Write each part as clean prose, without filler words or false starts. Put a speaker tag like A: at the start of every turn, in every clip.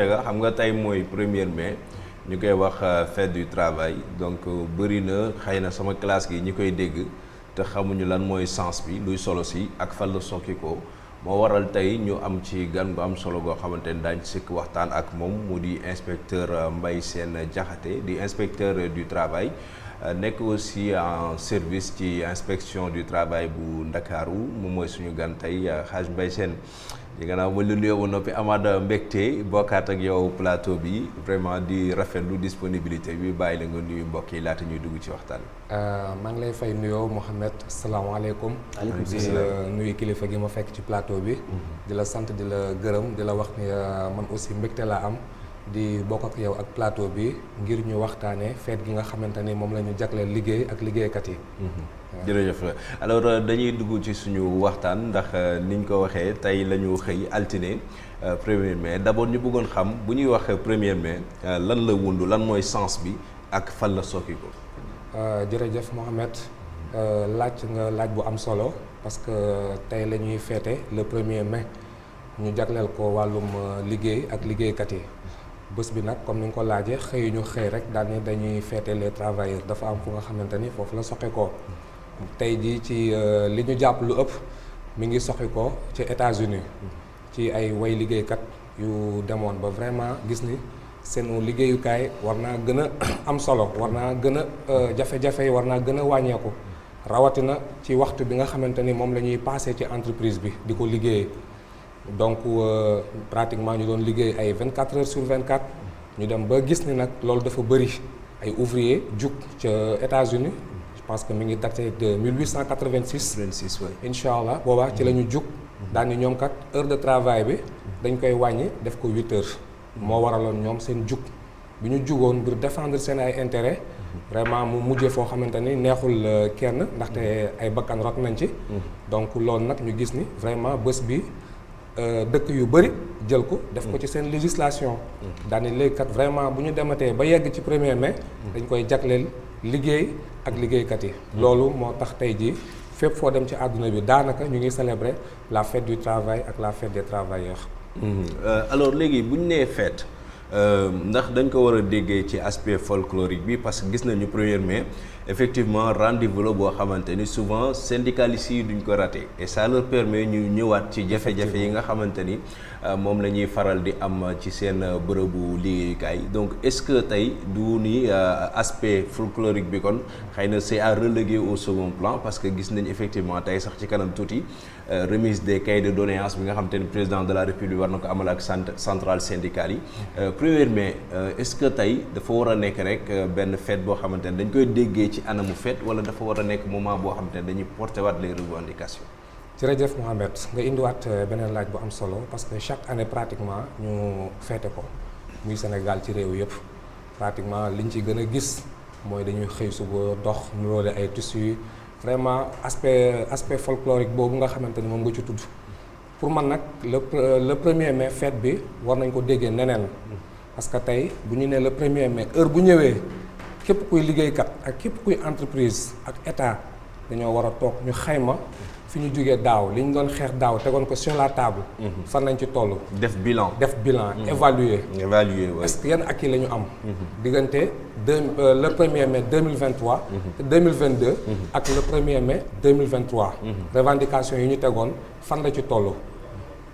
A: Gadiaga xam nga tey mooy 1er mai ñu koy wax fête du travail donc bëri na xëy na sama classe gi ñi koy dégg te xamuñu lan mooy sens bi luy solo si ak fan la sokki ko moo waral tey ñu am ci gan gu am solo goo xamante ni daañu sikk waxtaan ak moom mu di inspecteur Mbaye Sène Diakhaté di inspecteur du travail nekk aussi en service ci inspection du travail bu Ndakaaru moom mooy suñu gan tey Hadj Mbaye Sène di gannaaw ma lu nuyoo ba noppi amaat mbégte bokkaat ak yow plateau bi vraiment di rafetlu disponibilité bi bàyyi la nga nuyu mbokk yi laata ñuy dugg ci waxtaan bi.
B: maa ngi lay fay nuyoo Mouhamed salaamaaleykum.
A: waaleykum
B: di nuyu kilifa gi ma fekk ci plateau bi. di la sant di la gërëm di la wax ni man aussi mbégte laa am di bokk ak yow ak plateau bi ngir ñu waxtaanee fête gi nga xamante ni moom la ñu jagleel liggéey ak liggéeykat yi.
A: jërëjëf alors dañuy dugg ci suñu waxtaan ndax niñ ko waxee tey la ñu xëy altine 1er mai d'abord ñu bëggoon xam bu ñuy wax 1er mai lan la wundu lan mooy sens bi ak fan la sokki ko.
B: jërëjëf Mohamed laaj nga laaj bu am solo parce que tey la ñuy féete le 1er mai ñu jagleel ko wàllum liggéey ak liggéeykat yi bés bi nag comme ni nga ko laajee xëy ñu xëy rek daal ni dañuy féete les travailleurs dafa am fu nga xamante ni foofu la soqe ko tey jii ci li ñu jàpp lu ëpp mi ngi soqi ko ci États-Unis ci ay way liggéeykat yu demoon ba vraiment gis ni seen liggéeyukaay war naa gën a am solo war naa gën a jafe-jafe yi war naa gën a wàññeeku rawatina ci waxtu bi nga xamante ni moom la ñuy passé ci entreprise bi di ko liggéeyee donc pratiquement ñu doon liggéey ay 24 heures sur 24 ñu dem ba gis ni nag loolu dafa bëri ay ouvrier jug ca États-Unis je pense que mi ngi daté de 1886.
A: 26 waay
B: incha allah boobaa ci la ñu jug daan ni ñoom kat heure de travail bi dañ koy wàññi def ko 8 heures. moo waraloon ñoom seen jug bi ñu jugoon ngir défendre seen ay intérêt vraiment mu mujjee foo xamante ni neexul kenn ndaxte ay bakkan rot nañ ci. donc loolu nag ñu gis ni vraiment bés bi dëkk yu bëri jël ko def ko ci seen législation. daani léegi kat vraiment bu ñu dematee ba yegg ci 1er mai. dañ koy jagleel liggéey ak liggéeykat yi. loolu moo tax tey jii fépp foo dem ci àdduna bi daanaka ñu ngi célébrer la fête du travail ak la fête des travailleurs.
A: Alors léegi bu ñu nee fête ndax dañ ko war a déggee ci aspect folklorique bi parce que gis nañu 1er mai effectivement rendez-vous la boo xamante ni souvent syndicalistes yi duñ ko raté et ça leur permet ñu ñëwaat ci jafe-jafe yi nga xamante ni moom la ñuy faral di am ci seen bërëbu liggéeyukaay donc est-ce que tey du ni aspect folklorique bi kon xëy na c'est à reléguer au second plan parce que gis nañ effectivement tey sax ci kanam tuuti remise des cahiers de doléances bi nga xamante ni président de la République war na ko amal ak centrale syndicale yi 1er mai est-ce que tey dafa war a nekk rek benn fête boo xamante ne dañ koy déggee ci anamu fête wala dafa war a nekk moment boo xamante ne dañuy porter waat les revendications.
B: jërëjëf Mohamed nga indiwaat beneen laaj bu am solo parce que chaque année pratiquement ñu feete ko muy Sénégal ci réew yëpp pratiquement liñ ci gën a gis mooy dañuy xëy suba dox nuróole ay tissus vraiment aspect folklorique boobu nga xamante ni moom nga ci tudd pour man nag le 1er mai fête bi war nañ ko déggee neneen parce que tey bu ñu nee le 1er mai heure bu ñëwee képp kuy liggéeykat ak képp kuy entreprise ak état dañoo war a toog ñu xayma fi ñu jógee daaw li ñu doon xeex daaw tegoon ko sur la table. fan lañ ci toll.
A: def bilan
B: évaluer.
A: Ouais.
B: est-ce que yan acquis la ñu am. diggante le 1er mai 2023. te 2022. ak le 1er mai 2023. revendication yi ñu tegoon fan la ci toll.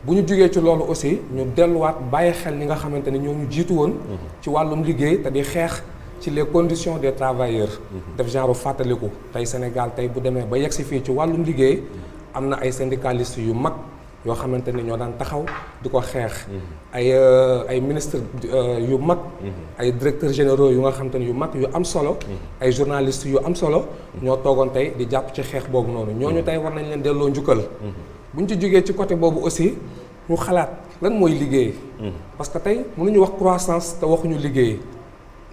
B: bu ñu jógee ci loolu aussi ñu delluwaat bàyyi xel ñi nga xamante ni ñoo ñu jiitu woon. ci wàllum liggéey te di xeex. ci les conditions des travailleurs. def genre fàttaliku tey Sénégal tey bu demee ba yegsi fii ci wàllum liggéey am na ay syndicalistes yu mag yoo xamante ni ñoo daan taxaw di ko xeex. ay ministres yu mag. ay directeurs généraux yu nga xamante ni yu mag yu am solo. ay journalistes yu am solo. ñoo toogoon tey di jàpp ci xeex boobu noonu ñooñu tey war nañ leen delloo njukkal. bu ñu ci jógee ci côté boobu aussi ñu xalaat lan mooy liggéey. parce que tey mënuñu wax croissance te waxuñu liggéey.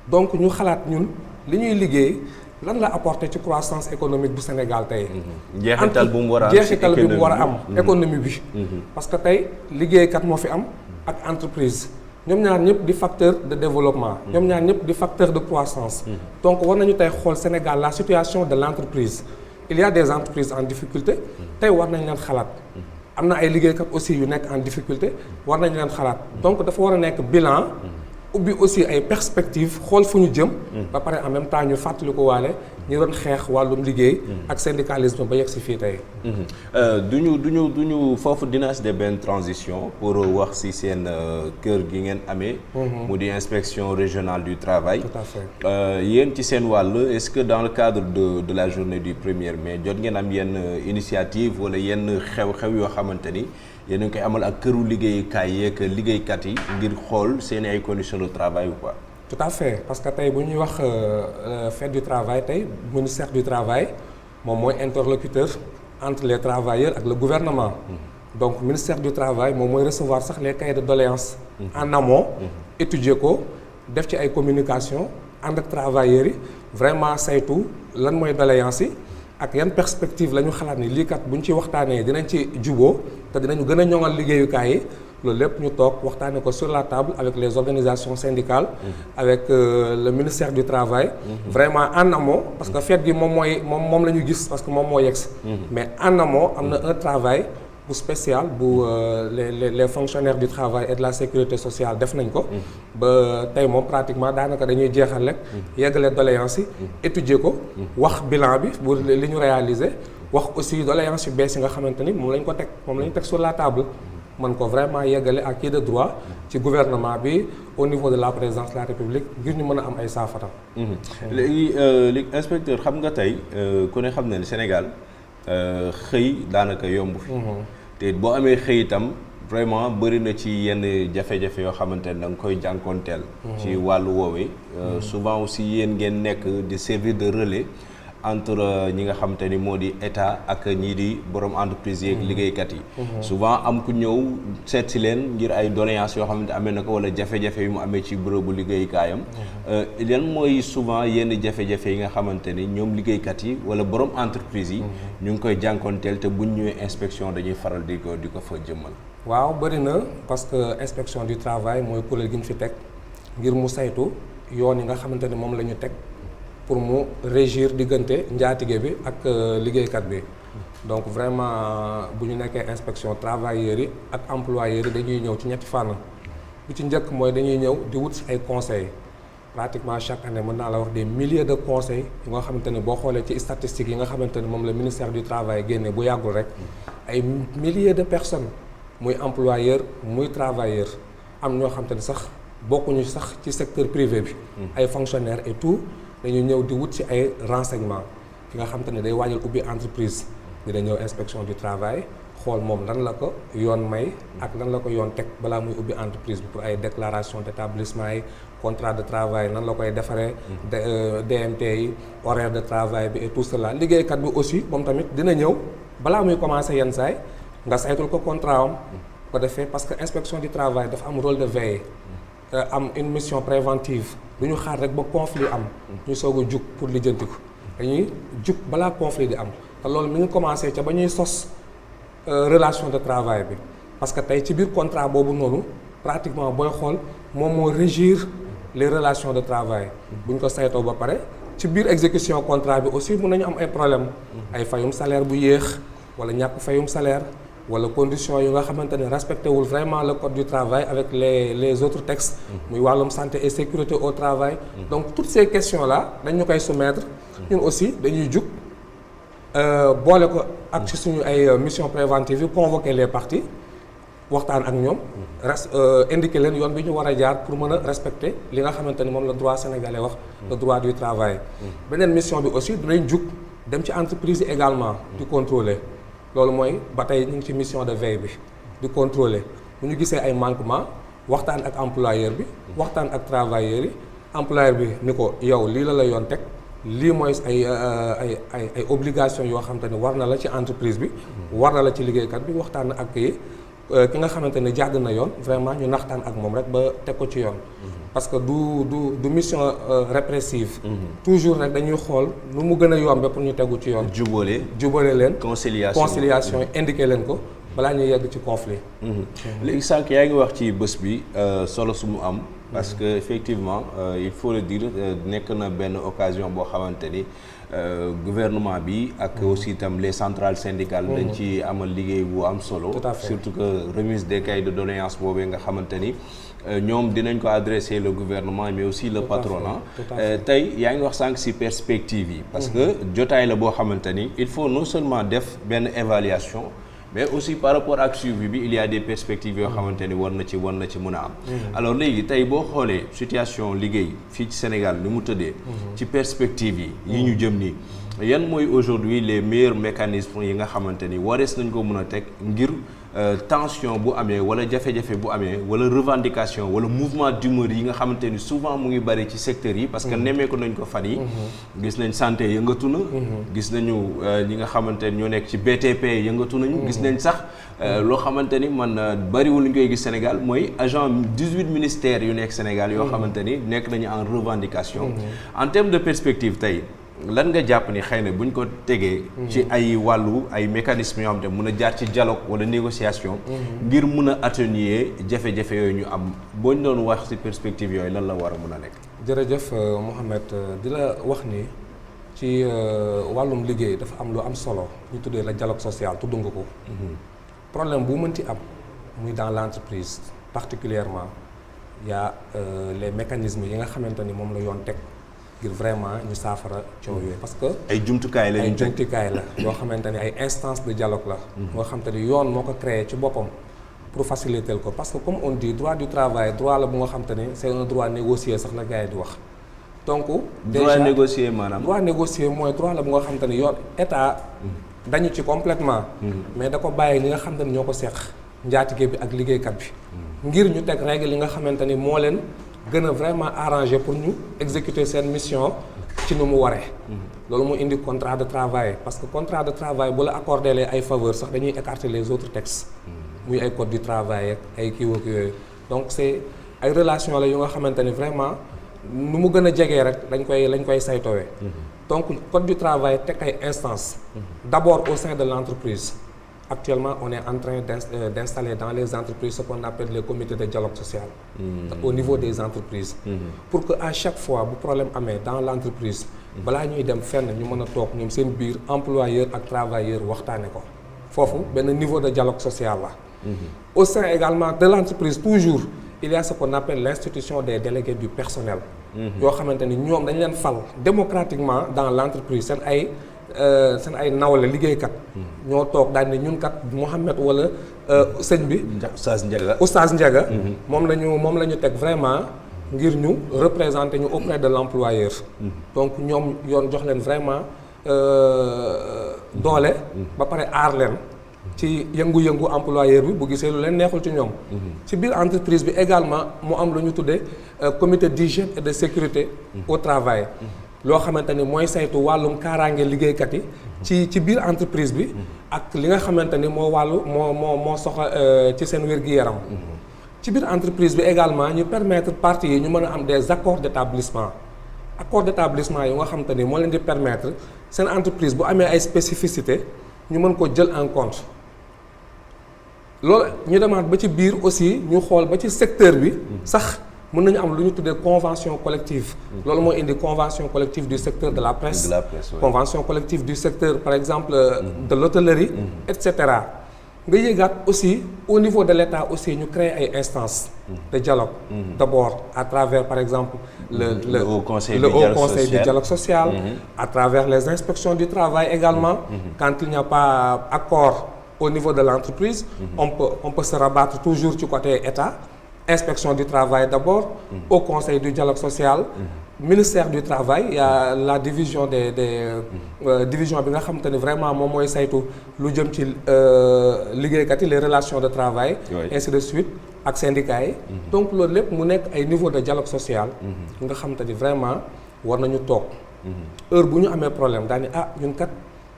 B: donc ñu xalaat ñun li ñuy liggéey lan la apporter ci croissance économique bu Sénégal tey.
A: jeexital bu mu war a am
B: jeexital bi mu war a am. économie bi. parce que tey liggéeykat moo fi am ak entreprise ñoom ñaar ñëpp di facteur de développement. ñoom ñaar ñëpp di facteur de croissance. donc war nañu tey xool Sénégal la situation de l'entreprise il y a des entreprises en difficulté tey war nañ leen xalaat am na ay liggéeykat aussi yu nekk en difficulté war nañ leen xalaat donc dafa war a nekk bilan ubbi aussi ay perspectives xool fu ñu jëm ba pare en même temps ñu fàttali ko waale ñi doon xeex wàllum liggéey ak syndicalisme ba yegg si fii tey
A: duñu foofu dina si de benn transition pour wax si seen kër gi ngeen amee mu di inspection régionale du travail.
B: Tout à fait.
A: Yéen ci seen wàll est-ce que dans le cadre de la journée du 1er mai jot ngeen am yenn initiative wala yenn xew-xew yoo xamante ni yéen a ngi koy amal ak këru liggéeyukaay yeeg liggéeykat yi ngir xool seen ay conditions de travail ou pas.
B: Tout à fait parce que tey bu ñuy wax fête du travail tey ministère du travail moom mooy interlocuteur entre les travailleurs ak le gouvernement. Donc ministère du travail moom mooy recevoir sax les cahiers de doléances en amont étudier ko def ci ay communication ànd ak travailleurs yi vraiment saytu lan mooy doléances yi ak yan perspective la ñu xalaat ni lii kat bu ñu ci waxtaanee dinañ ci juboo te dinañu gën a ñoŋal liggéeyukaay yi loolu lépp ñu toog waxtaanee ko sur la table avec les organisations syndicales avec le ministère du travail vraiment en amont parce que fête gi moom la ñu gis parce que moom moo yegsi mais en amont am na un travail bu spécial bu les fonctionnaires du travail et de la sécurité sociale def nañ ko ba tey moom pratiquement daanaka dañuy jeexal rek yeggale doléances yi étudier ko wax bilan bi bu li ñu réaliser wax aussi doléances yu bees yi nga xamante ni moom lañ ko teg moom la ñu teg sur la table mën ko vraiment yeggale à qui de droit ci gouvernement bi au niveau de la présidence de la République ngir ñu mën a am ay saafara.
A: léegi inspecteur xam nga tey ku ne xam na ni Sénégal xëy daanaka yomb fi. te boo amee xëy itam vraiment bëri na ci yenn jafe-jafe yoo xamante ne da nga koy jànkoonteel. ci wàllu woowee. souvent aussi yéen ngeen nekk di servir de relais entre ñi nga xamante ni moo di état ak ñii di borom entreprise yeeg liggéeykat yi. souvent am ku ñëw seet si leen ngir ay doléances yoo xamante amee na ko wala jafe-jafe yu mu amee ci bërëbu liggéeyukaayam. yan mooy souvent yenn jafe-jafe yi nga xamante ni ñoom liggéeykat yi wala borom entreprise yi. ñu ngi koy jànkoonteel te buñ ñëwee inspection dañuy faral di ko fa jëmmal.
B: waaw bëri na parce que inspection du travail mooy kuréel gi ñu fi teg ngir mu saytu yoon yi nga xamante ni moom la ñu teg. pour mu régir diggante njaatige bi ak liggéeykat bi donc vraiment bu ñu nekkee inspection travailleurs yi ak employeurs yi dañuy ñëw ci ñetti fànn bu ci njëkk mooy dañuy ñëw di wut si ay conseils pratiquement chaque année mën naa la wax des milliers de conseils yi nga xamante ne boo xoolee ci statistiques yi nga xamante ne moom la ministère du travail génne bu yàggul rek ay milliers de personnes muy employeur muy travailleur am ñoo xamante ne sax bokkuñu sax ci secteur privé bi ay fonctionnaires et tout dañu ñëw di wut ci ay renseignements ki nga xam te ne day waajal ubbi entreprise dina ñëw inspection du travail xool moom lan la ko yoon may ak lan la ko yoon teg balaa muy ubbi entreprise bi pour ay déclaration d'établissement yi contrat de travail nan la koy defaree DMT yi horaire de travail bi et tout cela liggéeykat bi aussi moom tamit dina ñëw balaa muy commencer yenn saay nga saytul ko contrat am ko defee parce que inspection du travail dafa am rôle de veille am une mission préventive du ñu xaar rek ba conflit am ñu soog a jug pour lijjanti ko dañuy jug balaa conflit di am te loolu mi ngi commencé ca ba ñuy sos relation de travail bi parce que tey ci biir contrat boobu noonu pratiquement booy xool moom moo régir les relations de travail bu ñu ko saytoo ba pare ci biir exécution contrat bi aussi mun nañu am ay problème ay fayum salaire bu yéex wala ñàkk fayum salaire wala conditions yu nga xamante ne respecté wul vraiment le code du travail avec les autres textes muy wàllum santé et sécurité au travail donc toutes ces questions là dañ ñu koy soumettre ñun aussi dañuy jug boole ko ak ci suñu ay mission préventive yi convoquer les parties waxtaan ak ñoom indiquer leen yoon bi ñu war a jaar pour mën a respecter li nga xamante ni moom la droit sénégalais wax le droit du travail beneen mission bi aussi dinañ jug dem ci entreprise yi également di contrôler loolu mooy ba tey ñu ngi ci mission de veille bi di contrôler bu ñu gisee ay manquements waxtaan ak employeur bi waxtaan ak travailleur yi employeur bi ni ko yow lii la yoon teg lii mooy ay obligations yoo xamante ne war na la ci entreprise bi war na la ci liggéeykat bi waxtaan ak ki nga xamante ne jàdd na yoon vraiment ñu naxtaan ak moom rek ba teg ko ci yoon parce que du mission répressive toujours rek dañuy xool nu mu gën a yombe pour ñu tegu ci yoon
A: jubale
B: leen
A: conciliation
B: yi indiqué leen ko balaa ñuy yegg ci conflit.
A: léegi sànq yaa ngi wax ci bés bi solo su mu am. parce que effectivement il faut le dire nekk na benn occasion boo xamante ni gouvernement bi ak aussi itam les centrales syndicales dañ ci amal liggéey bu am solo. surtout que remise des cahiers de doléances boobee nga xamante ni ñoom dinañ ko adresser le gouvernement mais aussi le patronat. tey yaa ngi wax sànq ci perspective yi. parce que jotaay la boo xamante ni il faut non seulement def benn évaluation. mais aussi par rapport ak suivi bi il y a des perspectives yoo xamante ni war na ci mën a am. alors léegi tey boo xoolee situation liggéey fii ci Sénégal ni mu tëddee. ci perspectives yi ñu jëm nii. yan mooy aujourd'hui les meilleurs mécanismes yi nga xamante ni warees nañ ko mën a teg ngir tension bu amee wala jafe-jafe bu amee wala revendication wala mouvement d'humeur yi nga xamante ni souvent mu ngi bari ci secteurs yi. parce que nemmeeku nañ ko fan yi gis nañ santé yëngatu na. gis nañu ñi nga xamante ni ñoo nekk ci BTP yëngatu nañu. gis nañ sax loo xamante ni man bariwul ñu koy gis Sénégal mooy agent 18 ministères yu nekk Sénégal yoo xamante ni nekk nañu en revendication. en termes de perspective tey. lan nga jàpp ni xëy na bu ñu ko tegee. ci ay wàllu ay mécanismes yoo xam te mun a jaar ci dialogue wala négociation. ngir mun a atténuer jafe-jafe yooyu ñu am boo ñu doon wax ci perspective yooyu lan la war a mun a nekk.
B: jërëjëf Mouhamed di la wax ni ci wàllum liggéey dafa am lu am solo ñu tuddee la dialogue social tudd nga ko. problème bu mënti am muy dans l'entreprise particulièrement y a les mécanismes yi nga xamante ni moom la yoon teg. ngir vraiment ñu saafara coow yooyu parce que
A: ay jumtukaay la
B: yoo xamante ni ay instances de dialogue la moo xamante ni yoon moo ko créé ci boppam pour faciliter ko parce que comme on dit droit du travail droit la bu nga xamante ni c'est un droit négocié sax la gars yi di wax donc
A: droit négocié maanaam
B: droit négocié mooy droit la bu nga xamante ni yoon état dañu ci complètement mais da ko bàyyi li nga xamante ni ñoo ko seq njaatige bi ak liggéeykat bi ngir ñu teg règle li nga xamante ni moo leen gën a vraiment arrangé pour ñu exécuter seen mission ci nu mu waree. loolu mu indi contrat de travail parce que contrat de travail bu la accordé les ay faveurs sax dañuy écarter les autres textes. muy ay code du travail ak ay kii ak yooyu donc c'est ay relations la yu nga xamante ni vraiment nu mu gën a jegee rek lañ koy saytowee. donc code du travail teg ay instances. d'abord au sein de l'entreprise. Actuellement, on est en train d'installer dans les entreprises ce qu'on appelle les comités de dialogue social au niveau des entreprises pour que à chaque fois bu problème amee dans l'entreprise balaa ñuy dem fenn ñu mën a toog ñoom seen biir employeur ak travailleur waxtaane ko foofu benn niveau de dialogue social la au sein également de l'entreprise toujours il y a ce qu'on appelle l'institution des délégués du personnel yoo xamante ni ñoom dañ leen fal démocratiquement dans l'entreprise seen ay nawle liggéeykat ñoo toog daal ne ñun kat Mouhamed wala sëñ bi Oustaz Ndiaga moom la ñu teg vraiment ngir ñu représenter ñu auprès de l'employeur donc ñoom yoon jox leen vraiment doole ba pare aar leen ci yëngu-yëngu employeur bi bu gisee lu leen neexul ci ñoom ci biir entreprise bi également mu am lu ñu tuddee comité d'hygiène et de sécurité au travail loo xamante ni mooy saytu wàllum kaaraange liggéeykat yi ci biir entreprise bi ak li nga xamante ni moo soxla ci seen wér-gu-yaram ci biir entreprise bi également ñu permettre parties yi ñu mën a am des accords d'établissement yu nga xamante ni moo leen di permettre seen entreprise bu amee ay spécificités ñu mën ko jël en compte loolu ñu demaat ba ci biir aussi ñu xool ba ci secteur bi sax mën nañu am lu ñu tuddee convention collective loolu moo indi convention collective du secteur de la presse convention collective du secteur par exemple de l'hôtellerie etc. nga yéegaat aussi au niveau de l'État aussi ñu créer ay instances de dialogue d'abord à travers par exemple le Haut Conseil du dialogue social à travers les inspections du travail également quand il n'y a pas accord au niveau de l'entreprise on peut se rabattre toujours du côté État. Inspection du travail d'abord, au Conseil du dialogue social, ministère du travail, il y a la division division bi nga xamante ni vraiment moom mooy saytu lu jëm ci liggéeykat yi les relations de travail, ainsi de suite ak syndicats yi. donc loolu lépp mu nekk ay niveau de dialogue social. nga xamante ni vraiment war nañu toog. heure bu ñu amee problème daal ni ñun kat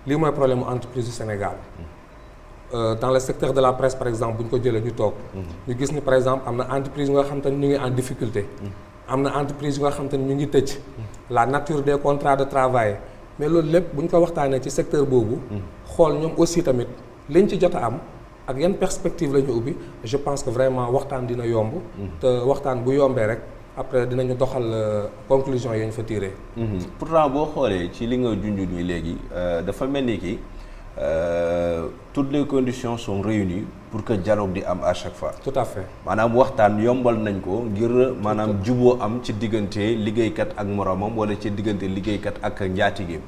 B: lii mooy problème mu entreprise du Sénégal. Dans le secteur de la presse par exemple bu ñu ko jëlee ñu toog ñu gis ni par exemple am na entreprise yu nga xam te ni ñu ngi en difficulté am na entreprise yu nga xam te ni ñu ngi tëj la nature des contrats de travail mais loolu lépp bu ñu ko waxtaanee ci secteur boobu xool ñoom aussi tamit liñ ci jot a am ak yan perspective la ñu ubbi je pense que vraiment waxtaan dina yomb. te waxtaan bu yombee rek après dinañu doxal conclusion yi ñu fa tiré.
A: pourtant boo xoolee ci li nga junj nii léegi dafa mel ni ki toutes les conditions sont réunies pour que dialogue di am à chaque fois.
B: tout à fait
A: maanaam waxtaan yombal nañ ko ngir maanaam juboo am ci diggante liggéeykat ak moromam wala ci diggante liggéeykat ak njaatige.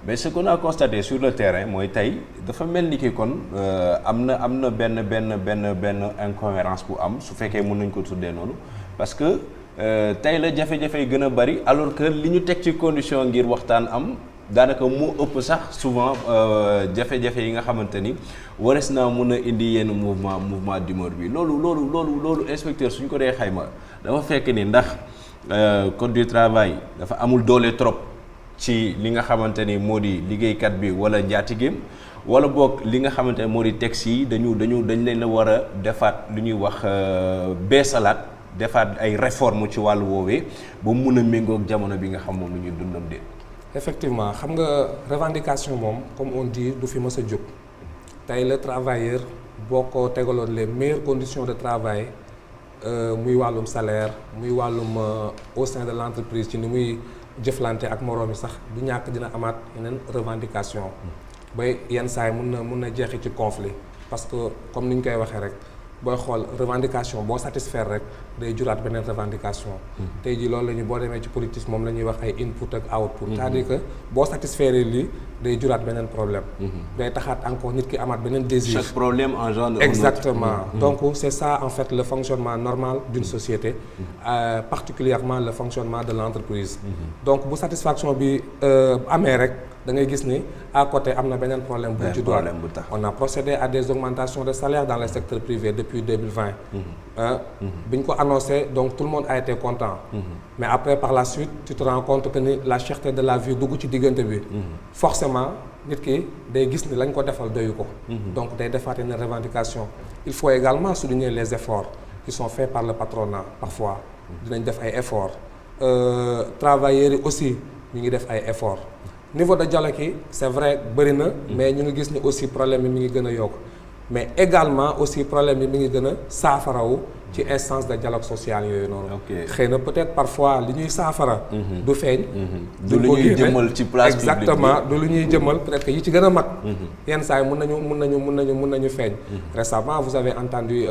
A: mais ce qu'on a constaté sur le terrain mooy tey dafa mel ni ki kon am na benn incohérence bu am su fekkee mën nañ ko tuddee noonu parce que tey la jafe-jafe yi gën a bari alors que li ñu teg ci condition ngir waxtaan am daanaka moo ëpp sax souvent jafe-jafe yi nga xamante ni warees naa mun a indi yenn mouvement d'humeur bi loolu inspecteur suñ ko dee xayma dafa fekk ni ndax code du travail dafa amul doole trop ci li nga xamante ni moo di liggéeykat bi wala njaatigeem wala boog li nga xamante ni moo di texte yi dañ leen a war a defaat lu ñuy wax beesalaat defaat ay réforme ci wàllu woowee ba mun a méngoog jamono bi nga xam moom lu ñuy dundam de.
B: effectivement xam nga revendication moom comme on dit du fi mës a jóg tey le travailleur boo ko tegaloon les meilleures conditions de travail muy wàllum salaire muy wàllum au sein de l'entreprise ci ni muy jëflante ak moroom yi sax du ñàkk dina amaat yeneen revendication ba yenn saa yi mun na jeexi ci conflit parce que comme ni ñu koy waxee rek booy xool revendication boo satisfaire rek day juraat beneen revendication tey jii loolu la ñu boo demee ci politique moom la ñuy wax ay input ak output c'est-à-dire que boo satisfaire lii day juraat beneen problème day taxaat encore nit ki amaat beneen désir.
A: Chaque problème engendre
B: exactement donc c'est ça en fait le fonctionnement normal d'une société particulièrement le fonctionnement de l'entreprise donc bu satisfaction bi amee rek da ngay gis ni à côté am na beneen problème bu ci doon on a procédé à des augmentations de salaire dans le secteur privé depuis 2020 bi ñu ko annoncé donc tout le monde a été content mais après par la suite tu te rends compte que ni la cherté de la vie dugg ci diggante bi forcément nit ki day gis ni lañ ko defal doyu ko donc day defaat une revendication il faut également souligner les efforts qui sont faits par le patronat parfois dinañ def ay efforts travailleurs yi aussi ñu ngi def ay efforts niveau de dialogue yi c'est vrai bëri na mais ñu ngi gis ni aussi problème yi mi ngi gën a yokk mais également aussi problème yi mi ngi gën a saafarawu ci instance de dialogue social yooyu noonu xëy na peut-être parfois li ñuy saafara du feeñ
A: du lu ñuy jëmal ci place publique
B: exactement du lu ñuy jëmal peut-être que yi ci gën a mag yenn saa yi mun nañu feeñ récemment vous avez entendu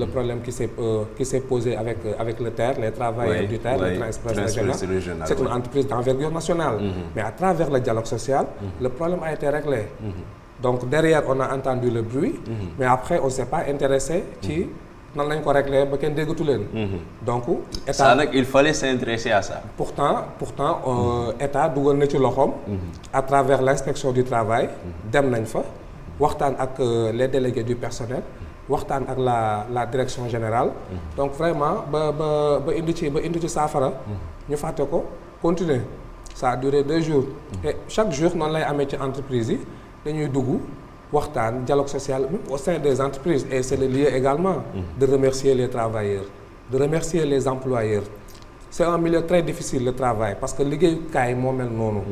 B: le problème qui s'est posé avec le TER les travailleurs du TER le Train Express Régional c'est une entreprise d'envergure nationale mais à travers le dialogue social le problème a été réglé donc derrière on a entendu le bruit mais après on s'est pas intéressé ci nan lañ ko régler ba kenn déggatu leen donc état
A: ça nag il fallait s'intéresser à ça
B: pourtant état dugal na ci loxoom à travers l'inspection du travail dem nañ fa waxtaan ak les délégués du personnel waxtaan ak la direction générale donc vraiment ba indi ci saafara ñu fàtte ko continuer ça a duré 2 jours et chaque jour noonu lay amee ci entreprise yi dañuy dugg waxtaan dialogue social même au sein des entreprises et c'est le lieu également de remercier les travailleurs de remercier les employeurs c'est un milieu très difficile le travail parce que liggéeyukaay moo mel noonu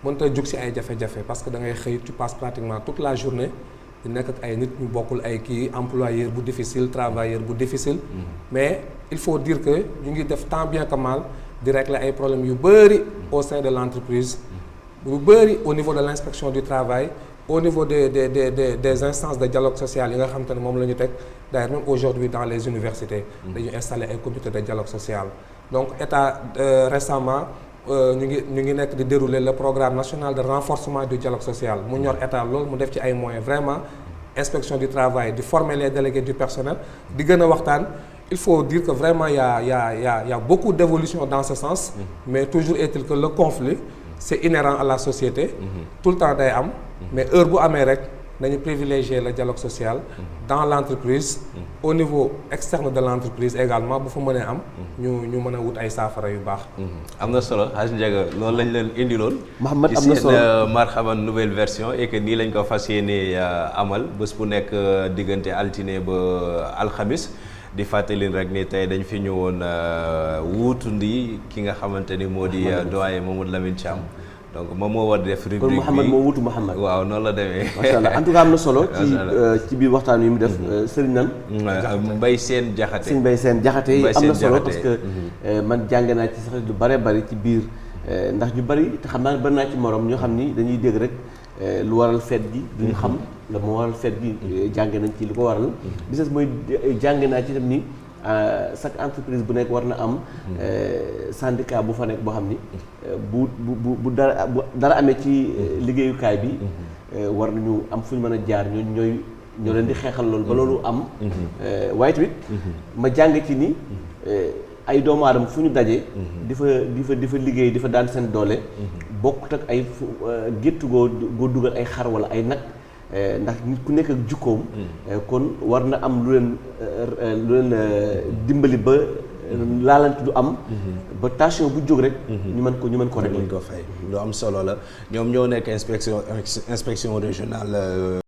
B: mënut a jug ci ay jafe-jafe parce que da ngay xëy tu passes pratiquement toute la journée di nekk ak ay nit ñu bokkul ay kii employeur bu difficile travailleur bu difficile mais il faut dire que ñu ngi def tant bien que mal di régler ay problèmes yu bari au sein de l'entreprise yu bari au niveau de l'inspection du travail au niveau des instances de dialogue social yi nga xam te ne moom la ñu teg d'ailleurs même aujourd'hui dans les universités dañu installer ay comités de dialogue social donc état récemment ñu ngi nekk di dérouler le programme national de renforcement du dialogue social mu ñor état loolu mu def ci ay moyens vraiment inspection du travail di former les délégués du personnel di gën a waxtaan il faut dire que vraiment il y a beaucoup d'évolution dans ce sens mais toujours est-il que le conflit c'est inhérent à la société tout le temps day am mais heure bu amee rek nañu privilégier le dialogue social dans l'entreprise au niveau externe de l'entreprise également bu fa mënee am ñu mën a wut ay saafara yu baax
A: am na solo Hadj Ndiaga loolu lañ leen indiloon
C: Mouhamed am na solo
A: ci seen marhaban nouvelle version et que nii lañ ko fas yéene amal bés bu nekk diggante altine ba alxamis di fàttali rek ni tey dañ fi ñëwoon wuutu ndi ki nga xamante ni moo di doyen Mamadou Lamine Thiam donc moom moo war def rubrique
C: kon
A: bi
C: Mouhamed moo wutu Mouhamed.
A: waaw noonu la demee.
C: macha allah en tout cas am na solo. ci biir waxtaan wi mu def. Serigne nan.
A: Mbaye Sène Diakhaté.
C: Serigne Mbaye Sène Diakhaté
A: Mbaye
C: am na
A: Sène
C: solo
A: Diakhaté.
C: parce que man jàng naa ci sax lu bare bari ci biir ndax ñu bari te xam naa ne bari naa ci morom ñoo xam ni dañuy dégg rek lu waral feet gi duñu xam la moo waral feet gi jàng nañ ci li ko waral. bises mooy jàng naa ci tam ni chaque entreprise bu nekk war na am syndicat bu fa nekk boo xam ni bu dara amee ci liggéeyukaay bi war nañu am fu ñu mën a jaar ñoo leen di xeexal loolu ba loolu am. waaye tamit ma jàng ci ni ay doomu aadama fu ñu daje. di fa liggéey di fa daan seen doole. bokkut ak ay gétt goo dugal ay xar wala ay nag. ndax nit ku nekk ak jukkoom. kon war na am lu leen dimbali ba laalante du am. ba tension bu jóg rek. ñu mën ko régler.
A: ko fay lu am solo la ñoom ñoo nekk inspection régionale.